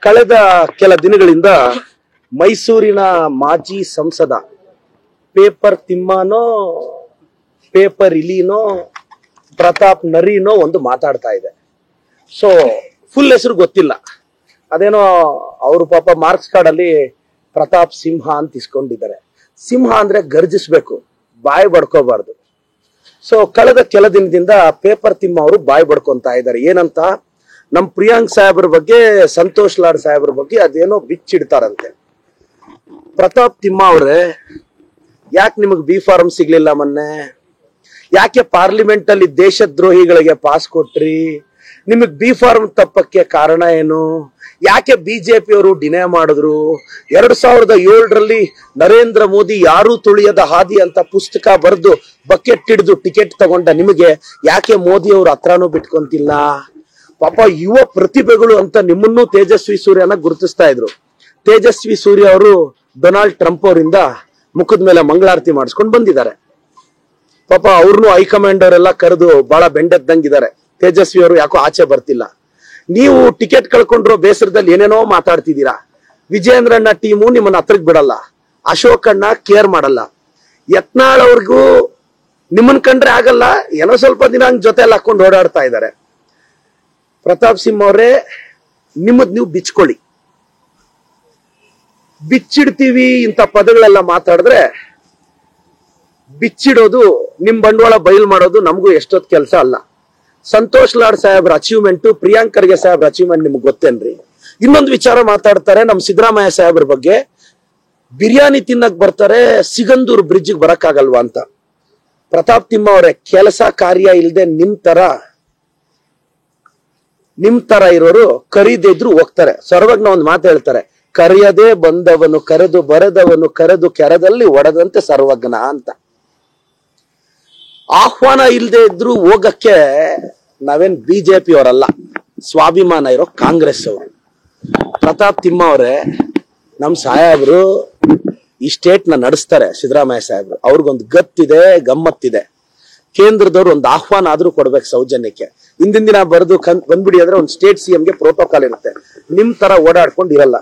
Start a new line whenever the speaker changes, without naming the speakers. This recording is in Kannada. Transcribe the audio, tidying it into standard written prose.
ಕಳೆದ ಕೆಲ ದಿನಗಳಿಂದ ಮೈಸೂರಿನ ಮಾಜಿ ಸಂಸದ ಪೇಪರ್ ತಿಮ್ಮನೋ ಪೇಪರ್ ಇಲಿನೋ ಪ್ರತಾಪ್ ನರಿನೋ ಒಂದು ಮಾತಾಡ್ತಾ ಇದೆ. ಸೊ ಫುಲ್ ಹೆಸರು ಗೊತ್ತಿಲ್ಲ, ಅದೇನೋ ಅವರು ಪಾಪ ಮಾರ್ಕ್ಸ್ ಕಾರ್ಡ್ ಅಲ್ಲಿ ಪ್ರತಾಪ್ ಸಿಂಹ ಅಂತ ಇಸ್ಕೊಂಡಿದ್ದಾರೆ. ಸಿಂಹ ಅಂದ್ರೆ ಗರ್ಜಿಸ್ಬೇಕು, ಬಾಯಿ ಬಡ್ಕೋಬಾರ್ದು. ಸೊ ಕಳೆದ ಕೆಲ ದಿನದಿಂದ ಪೇಪರ್ ತಿಮ್ಮ ಅವರು ಬಾಯಿ ಬಡ್ಕೊಂತ ಇದ್ದಾರೆ. ಏನಂತ, ನಮ್ ಪ್ರಿಯಾಂಕ್ ಸಾಹೇಬ್ರ ಬಗ್ಗೆ, ಸಂತೋಷ್ ಲಾಡ್ ಸಾಹೇಬ್ರ ಬಗ್ಗೆ ಅದೇನೋ ಬಿಚ್ಚಿಡ್ತಾರಂತೆ. ಪ್ರತಾಪ್ ತಿಮ್ಮ ಅವ್ರೆ, ಯಾಕೆ ನಿಮಗ್ ಬಿ ಫಾರ್ಮ್ ಸಿಗ್ಲಿಲ್ಲ ಮೊನ್ನೆ? ಯಾಕೆ ಪಾರ್ಲಿಮೆಂಟ್ ಅಲ್ಲಿ ದೇಶದ್ರೋಹಿಗಳಿಗೆ ಪಾಸ್ ಕೊಟ್ರಿ? ನಿಮಗ್ ಬಿ ಫಾರ್ಮ್ ತಪ್ಪಕ್ಕೆ ಕಾರಣ ಏನು? ಯಾಕೆ ಬಿಜೆಪಿ ಅವರು ಡಿನೇ ಮಾಡಿದ್ರು? 2007ರಲ್ಲಿ ನರೇಂದ್ರ ಮೋದಿ ಯಾರೂ ತುಳಿಯದ ಹಾದಿ ಅಂತ ಪುಸ್ತಕ ಬರೆದು ಬಕೆಟ್ ಹಿಡಿದು ಟಿಕೆಟ್ ತಗೊಂಡ ನಿಮಗೆ ಯಾಕೆ ಮೋದಿ ಅವರು ಹತ್ರನೂ ಬಿಟ್ಕೊಂತಿಲ್ಲ? ಪಾಪ ಯುವ ಪ್ರತಿಭೆಗಳು ಅಂತ ನಿಮ್ಮನ್ನು ತೇಜಸ್ವಿ ಸೂರ್ಯನ ಗುರುತಿಸ್ತಾ ಇದ್ರು. ತೇಜಸ್ವಿ ಸೂರ್ಯ ಅವರು ಡೊನಾಲ್ಡ್ ಟ್ರಂಪ್ ಅವರಿಂದ ಮುಖದ ಮೇಲೆ ಮಂಗಳಾರತಿ ಮಾಡಿಸ್ಕೊಂಡು ಬಂದಿದ್ದಾರೆ. ಪಾಪ ಅವ್ರನ್ನು ಹೈಕಮಾಂಡ್ ಅವರೆಲ್ಲ ಕರೆದು ಬಹಳ ಬೆಂಡೆದ್ದಂಗಿದ್ದಾರೆ. ತೇಜಸ್ವಿ ಅವರು ಯಾಕೋ ಆಚೆ ಬರ್ತಿಲ್ಲ. ನೀವು ಟಿಕೆಟ್ ಕಳ್ಕೊಂಡ್ರೋ ಬೇಸರದಲ್ಲಿ ಏನೇನೋ ಮಾತಾಡ್ತಿದ್ದೀರಾ. ವಿಜೇಂದ್ರಣ್ಣ ಟೀಮು ನಿಮ್ಮನ್ನ ಹತ್ರಕ್ ಬಿಡಲ್ಲ, ಅಶೋಕಣ್ಣ ಕೇರ್ ಮಾಡಲ್ಲ, ಯತ್ನಾಳ್ ಅವ್ರಿಗೂ ನಿಮ್ಮನ್ ಕಂಡ್ರೆ ಆಗಲ್ಲ, ಏನೋ ಸ್ವಲ್ಪ ದಿನ ಹಂಗ್ ಜೊತೆ ಎಲ್ಲ ಹಾಕೊಂಡು ಓಡಾಡ್ತಾ ಇದ್ದಾರೆ. ಪ್ರತಾಪ್ ಸಿಂಹ ಅವರೇ, ನಿಮ್ಮದ್ ನೀವು ಬಿಚ್ಕೊಳ್ಳಿ. ಬಿಚ್ಚಿಡ್ತೀವಿ ಇಂಥ ಪದಗಳೆಲ್ಲ ಮಾತಾಡಿದ್ರೆ, ಬಿಚ್ಚಿಡೋದು ನಿಮ್ ಬಂಡವಾಳ ಬಯಲು ಮಾಡೋದು ನಮಗೂ ಎಷ್ಟೊತ್ತು ಕೆಲಸ ಅಲ್ಲ. ಸಂತೋಷ್ ಲಾಡ್ ಸಾಹೇಬ್ರ ಅಚೀವ್ಮೆಂಟ್, ಪ್ರಿಯಾಂಕ್ ಖರ್ಗೆ ಸಾಹೇಬ್ರ ಅಚೀವ್ಮೆಂಟ್ ನಿಮ್ಗೆ ಗೊತ್ತೇನ್ರಿ? ಇನ್ನೊಂದು ವಿಚಾರ ಮಾತಾಡ್ತಾರೆ ನಮ್ ಸಿದ್ದರಾಮಯ್ಯ ಸಾಹೇಬ್ರ ಬಗ್ಗೆ. ಬಿರಿಯಾನಿ ತಿನ್ನಕ್ ಬರ್ತಾರೆ, ಸಿಗಂದೂರ್ ಬ್ರಿಡ್ಜ್ ಬರಕ್ಕಾಗಲ್ವಾ ಅಂತ. ಪ್ರತಾಪ್ ತಿಮ್ಮ ಅವರೇ, ಕೆಲಸ ಕಾರ್ಯ ಇಲ್ಲದೆ ನಿಮ್ ತರ ಇರೋರು ಕರೀದಿದ್ರು ಹೋಗ್ತಾರೆ. ಸರ್ವಜ್ಞ ಒಂದು ಮಾತು ಹೇಳ್ತಾರೆ, ಕರೆಯದೆ ಬಂದವನು ಕರೆದು ಬರೆದವನು ಕರೆದು ಕೆರದಲ್ಲಿ ಒಡೆದಂತೆ ಸರ್ವಜ್ಞ ಅಂತ. ಆಹ್ವಾನ ಇಲ್ಲದೆ ಇದ್ರು ಹೋಗಕ್ಕೆ ನಾವೇನ್ ಬಿಜೆಪಿ ಅವರಲ್ಲ, ಸ್ವಾಭಿಮಾನ ಇರೋ ಕಾಂಗ್ರೆಸ್ ಅವರು. ಪ್ರತಾಪ್ ತಿಮ್ಮ ಅವರೇ, ನಮ್ ಸಾಹೇಬ್ರು ಈ ಸ್ಟೇಟ್ ನ ನಡೆಸ್ತಾರೆ. ಸಿದ್ದರಾಮಯ್ಯ ಸಾಹೇಬ್ರು ಅವ್ರಿಗೊಂದು ಗತ್ತಿದೆ, ಗಮ್ಮತ್ತಿದೆ. ಕೇಂದ್ರದವ್ರು ಒಂದು ಆಹ್ವಾನ ಆದ್ರೂ ಕೊಡ್ಬೇಕು ಸೌಜನ್ಯಕ್ಕೆ. ಹಿಂದಿನ ದಿನ ಬರೆದು ಬಂದ್ಬಿಡಿ ಅಂದ್ರೆ ಒಂದು ಸ್ಟೇಟ್ ಸಿಎಂಗೆ ಪ್ರೋಟೋಕಾಲ್ ಇರುತ್ತೆ. ನಿಮ್ ತರ ಓಡಾಡ್ಕೊಂಡು ಇರಲ್ಲ.